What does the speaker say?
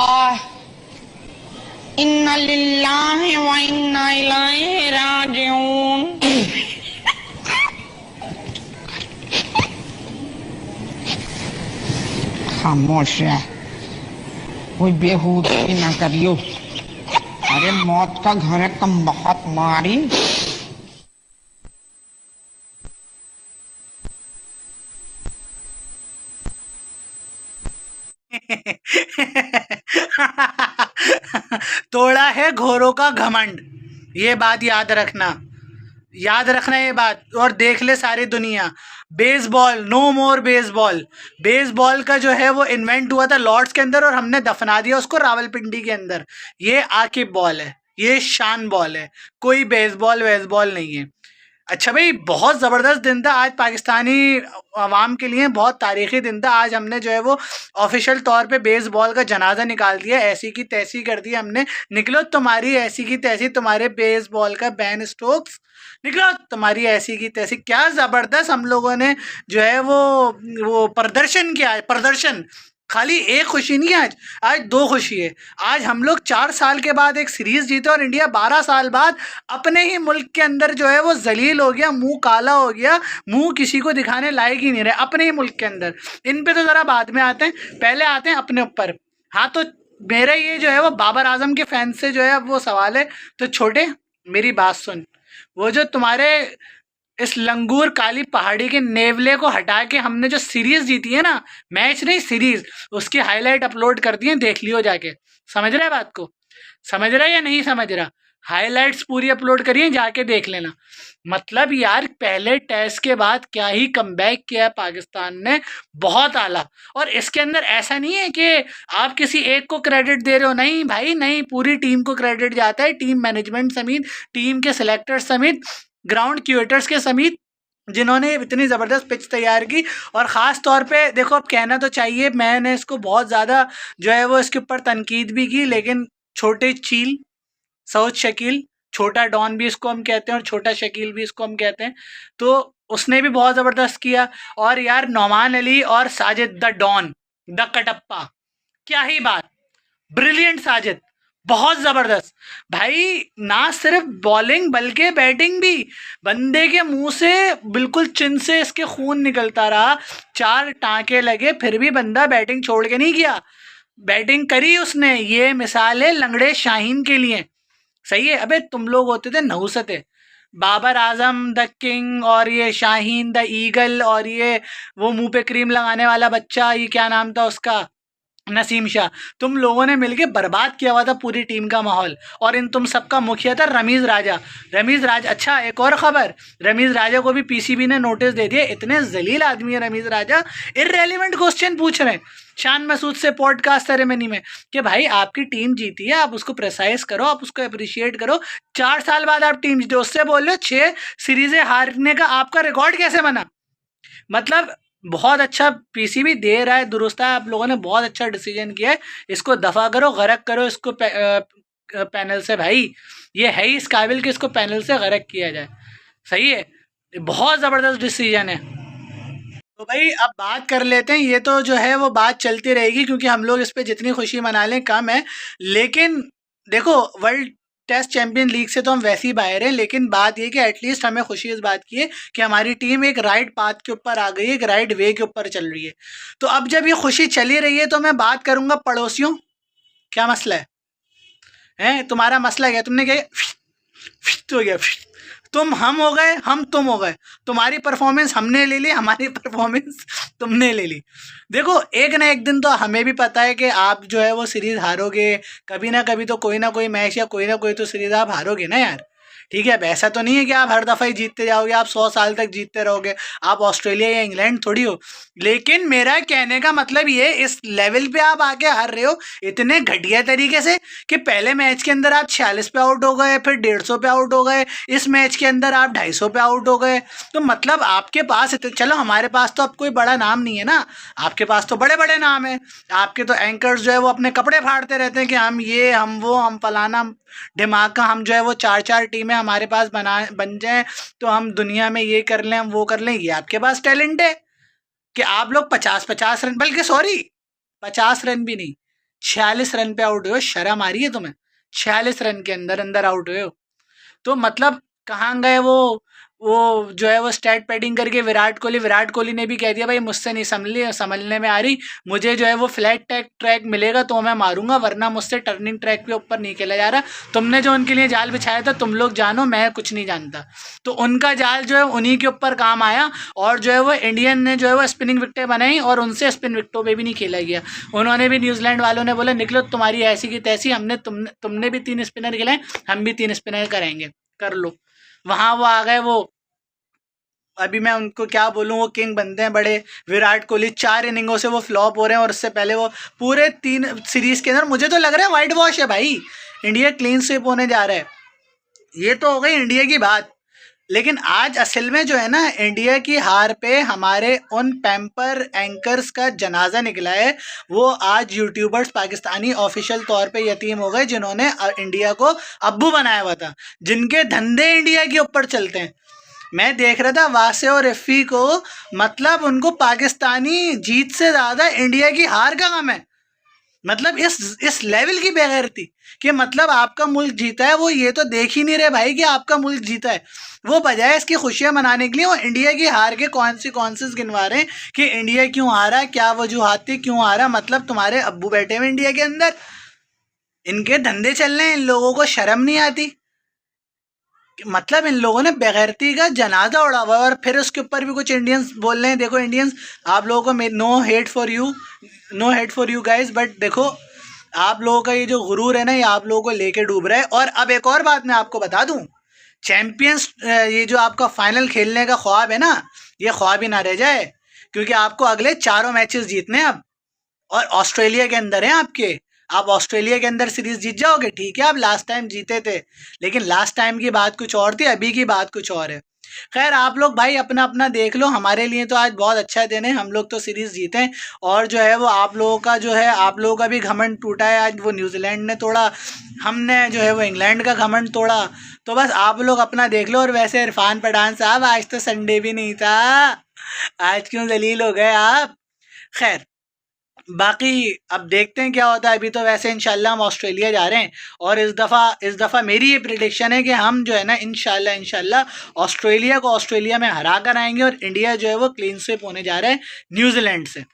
आ इन्ना लिल्लाहि व इन्ना इलैहि राजिऊन। खामोश है, कोई बेहूदगी ना करियो। अरे मौत का घर है, कम बहुत मारी। तोड़ा है घोरों का घमंड, ये बात याद रखना, याद रखना ये बात। और देख ले सारी दुनिया, बेसबॉल, नो मोर बेसबॉल। बेसबॉल का जो है वो इन्वेंट हुआ था लॉर्ड्स के अंदर और हमने दफना दिया उसको रावलपिंडी के अंदर। ये आकिब बॉल है, ये शान बॉल है, कोई बेसबॉल वेसबॉल नहीं है। अच्छा भाई, बहुत ज़बरदस्त दिन था आज पाकिस्तानी अवाम के लिए, बहुत तारीखी दिन था आज। हमने जो है वो ऑफिशियल तौर पे बेसबॉल का जनाजा निकाल दिया, ऐसी की तैसी कर दी हमने। निकलो तुम्हारी ऐसी की तैसी, तुम्हारे बेसबॉल का बैन स्टोक्स, निकलो तुम्हारी ऐसी की तैसी। क्या ज़बरदस्त हम लोगों ने जो है वो प्रदर्शन किया है, प्रदर्शन। खाली एक खुशी नहीं है आज, आज दो खुशी है। आज हम लोग 4 साल के बाद एक सीरीज जीते और इंडिया 12 साल बाद अपने ही मुल्क के अंदर जो है वो जलील हो गया, मुंह काला हो गया, मुंह किसी को दिखाने लायक ही नहीं रहे अपने ही मुल्क के अंदर। इन पे तो ज़रा बाद में आते हैं, पहले आते हैं अपने ऊपर। हाँ तो मेरा ये जो है वो बाबर आजम के फैन से जो है वो सवाल है। तो छोटे, मेरी बात सुन, वो जो तुम्हारे इस लंगूर काली पहाड़ी के नेवले को हटा के हमने जो सीरीज जीती है ना, मैच नहीं सीरीज, उसकी हाईलाइट अपलोड कर दी है, देख लियो जाके। समझ रहा है बात को, समझ रहा है या नहीं समझ रहा? हाईलाइट्स पूरी अपलोड करिए, जाके देख लेना। मतलब यार पहले टेस्ट के बाद क्या ही कमबैक किया है पाकिस्तान ने, बहुत आला। और इसके अंदर ऐसा नहीं है कि आप किसी एक को क्रेडिट दे रहे हो, नहीं भाई नहीं, पूरी टीम को क्रेडिट जाता है, टीम मैनेजमेंट समेत, टीम के सिलेक्टर्स समेत, ग्राउंड क्यूरेटर्स के समेत, जिन्होंने इतनी ज़बरदस्त पिच तैयार की। और ख़ास तौर पे देखो, अब कहना तो चाहिए, मैंने इसको बहुत ज़्यादा जो है वो इसके ऊपर तनकीद भी की, लेकिन छोटे चील, सऊद शकील, छोटा डॉन भी इसको हम कहते हैं और छोटा शकील भी इसको हम कहते हैं, तो उसने भी बहुत ज़बरदस्त किया। और यार नौमान अली और Sajid the don, the Kattappa, क्या ही बात, ब्रिलियंट साजिद, बहुत ज़बरदस्त भाई। ना सिर्फ बॉलिंग बल्कि बैटिंग भी, बंदे के मुंह से बिल्कुल चिन से इसके खून निकलता रहा, 4 टाँके लगे फिर भी बंदा बैटिंग छोड़ के नहीं गया, बैटिंग करी उसने। ये मिसाल है लंगड़े शाहीन के लिए, सही है। अबे तुम लोग होते थे नहुसते, बाबर आजम द किंग और ये शाहीन द ईगल और ये वो मुंह पे क्रीम लगाने वाला बच्चा, ये क्या नाम था उसका, नसीम शाह। तुम लोगों ने मिलके बर्बाद किया हुआ था पूरी टीम का माहौल। और इन तुम सबका मुखिया था रमीज़ राजा, रमीज़ राजा। अच्छा एक और ख़बर, रमीज़ राजा को भी पीसीबी ने नोटिस दे दिया, इतने जलील आदमी है रमीज़ राजा, इररेलेवेंट क्वेश्चन पूछ रहे हैं शान मसूद से पॉडकास्ट सेरेमनी में कि भाई आपकी टीम जीती है, आप उसको प्रेसाइज करो, आप उसको अप्रिशिएट करो। 4 साल बाद आप टीम जीते, उससे बोल रहे हो 6 सीरीजें हारने का आपका रिकॉर्ड कैसे बना? मतलब बहुत अच्छा पीसीबी दे रहा है, दुरुस्त है, आप लोगों ने बहुत अच्छा डिसीजन किया है, इसको दफ़ा करो, गरक करो इसको पैनल से। भाई ये है ही इस काबिल कि इसको पैनल से गरक किया जाए, सही है, बहुत ज़बरदस्त डिसीजन है। तो भाई अब बात कर लेते हैं, ये तो जो है वो बात चलती रहेगी क्योंकि हम लोग इस पर जितनी खुशी मना लें कम है। लेकिन देखो, वर्ल्ड टेस्ट चैंपियन लीग से तो हम वैसे ही बाहर हैं, लेकिन बात ये कि एटलीस्ट हमें खुशी इस बात की है कि हमारी टीम एक राइट पाथ के ऊपर आ गई है, एक राइट वे के ऊपर चल रही है। तो अब जब ये खुशी चली रही है तो मैं बात करूंगा पड़ोसियों, क्या मसला है तुम्हारा मसला क्या, तुमने क्या तो हो गया, तुम हम हो गए, हम तुम हो गए, तुम्हारी परफॉर्मेंस हमने ले ली, हमारी परफॉर्मेंस तुमने ले ली। देखो एक ना एक दिन तो हमें भी पता है कि आप जो है वो सीरीज़ हारोगे, कभी ना कभी तो कोई ना कोई मैच या कोई ना कोई तो सीरीज़ आप हारोगे ना यार। ठीक है, अब ऐसा तो नहीं है कि आप हर दफ़ा ही जीतते जाओगे, आप 100 साल तक जीतते रहोगे, आप ऑस्ट्रेलिया या इंग्लैंड थोड़ी हो। लेकिन मेरा कहने का मतलब ये, इस लेवल पे आप आके हार रहे हो इतने घटिया तरीके से कि पहले मैच के अंदर आप 46 पे आउट हो गए, फिर 150 पे आउट हो गए, इस मैच के अंदर आप 250 पे आउट हो गए। तो मतलब आपके पास चलो हमारे पास तो अब कोई बड़ा नाम नहीं है ना, आपके पास तो बड़े बड़े नाम है। आपके तो एंकर्स जो है वो अपने कपड़े फाड़ते रहते हैं कि हम ये, हम वो, हम फलाना दिमाग का, हम जो है वो 4-4 टीमें हमारे पास बन जाएं तो हम दुनिया में ये कर लें, हम वो कर लें। ये आपके पास टैलेंट है कि आप लोग 50-50 रन, बल्कि सॉरी 50 रन भी नहीं, 46 रन पे आउट हुए हो, शर्म आ रही है तुम्हें? 46 रन के अंदर अंदर आउट हुए हो। तो मतलब कहाँ गए वो जो है वो स्टैट पैडिंग करके विराट कोहली ने भी कह दिया भाई मुझसे नहीं संभलने में आ रही, मुझे जो है वो फ्लैट ट्रैक मिलेगा तो मैं मारूंगा, वरना मुझसे टर्निंग ट्रैक पे ऊपर नहीं खेला जा रहा। तुमने जो उनके लिए जाल बिछाया था तुम लोग जानो, मैं कुछ नहीं जानता। तो उनका जाल जो है उन्हीं के ऊपर काम आया, और जो है वो इंडियन ने जो है वो स्पिनिंग विकेटें बनाई, और उनसे स्पिन विकेटों पे भी नहीं खेला गया। उन्होंने भी, न्यूजीलैंड वालों ने बोला निकलो तुम्हारी ऐसी की तैसी, तुमने भी 3 स्पिनर खेले, हम भी 3 स्पिनर करेंगे, कर लो। वहाँ वो आ गए, वो अभी मैं उनको क्या बोलूँ, वो किंग बनते हैं बड़े। विराट कोहली 4 इनिंगों से वो फ्लॉप हो रहे हैं, और उससे पहले वो पूरे 3 सीरीज के अंदर मुझे तो लग रहा है वाइट वॉश है भाई, इंडिया क्लीन स्वीप होने जा रहा है। ये तो हो गई इंडिया की बात, लेकिन आज असल में जो है ना, इंडिया की हार पे हमारे उन पैम्पर एंकर्स का जनाजा निकला है। वो आज यूट्यूबर्स पाकिस्तानी ऑफिशियल तौर पे यतीम हो गए, जिन्होंने इंडिया को अब्बू बनाया हुआ था, जिनके धंधे इंडिया के ऊपर चलते हैं। मैं देख रहा था वासे और रफ़ी को, मतलब उनको पाकिस्तानी जीत से ज़्यादा इंडिया की हार का गम है। मतलब इस लेवल की बेगैरती कि मतलब आपका मुल्क जीता है, वो ये तो देख ही नहीं रहे भाई कि आपका मुल्क जीता है। वो बजाय इसकी खुशियां मनाने के लिए वो इंडिया की हार के कॉन्सिक्वेंसेस गिनवा रहे हैं कि इंडिया क्यों हारा, क्या वजूहात थी, क्यों हारा। मतलब तुम्हारे अब्बू बैठे हुए इंडिया के अंदर, इनके धंधे चल रहे हैं, इन लोगों को शर्म नहीं आती। मतलब इन लोगों ने बेगैरती का जनाजा उड़ा हुआ है, और फिर उसके ऊपर भी कुछ इंडियंस बोल रहे हैं, देखो इंडियंस आप लोगों को, no hate for you guys, but देखो आप लोगों का ये जो गुरूर है ना, ये आप लोगों को लेके डूब रहा है। और अब एक और बात मैं आपको बता दूं, चैंपियंस, ये जो आपका फाइनल खेलने का ख्वाब है ना, ये ख्वाब ही ना रह जाए, क्योंकि आपको अगले 4 मैचेस जीतने हैं अब, और ऑस्ट्रेलिया के अंदर हैं आपके। आप ऑस्ट्रेलिया के अंदर सीरीज जीत जाओगे, ठीक है, आप लास्ट टाइम जीते थे, लेकिन लास्ट टाइम की बात कुछ और थी, अभी की बात कुछ और है। खैर आप लोग भाई अपना अपना देख लो, हमारे लिए तो आज बहुत अच्छा दिन है, हम लोग तो सीरीज जीते हैं। और जो है वो आप लोगों का जो है, आप लोगों का भी घमंड टूटा है आज, वो न्यूजीलैंड ने तोड़ा, हमने जो है वो इंग्लैंड का घमंड तोड़ा। तो बस आप लोग अपना देख लो। और वैसे इरफान पठान साहब, आज तो संडे भी नहीं था, आज क्यों जलील हो गए आप? खैर बाकी अब देखते हैं क्या होता है। अभी तो वैसे इंशाल्लाह हम ऑस्ट्रेलिया जा रहे हैं, और इस दफ़ा मेरी ये प्रिडिक्शन है कि हम जो है ना इंशाल्लाह ऑस्ट्रेलिया को ऑस्ट्रेलिया में हरा कर आएंगे, और इंडिया जो है वो क्लीन स्वीप होने जा रहा है न्यूजीलैंड से।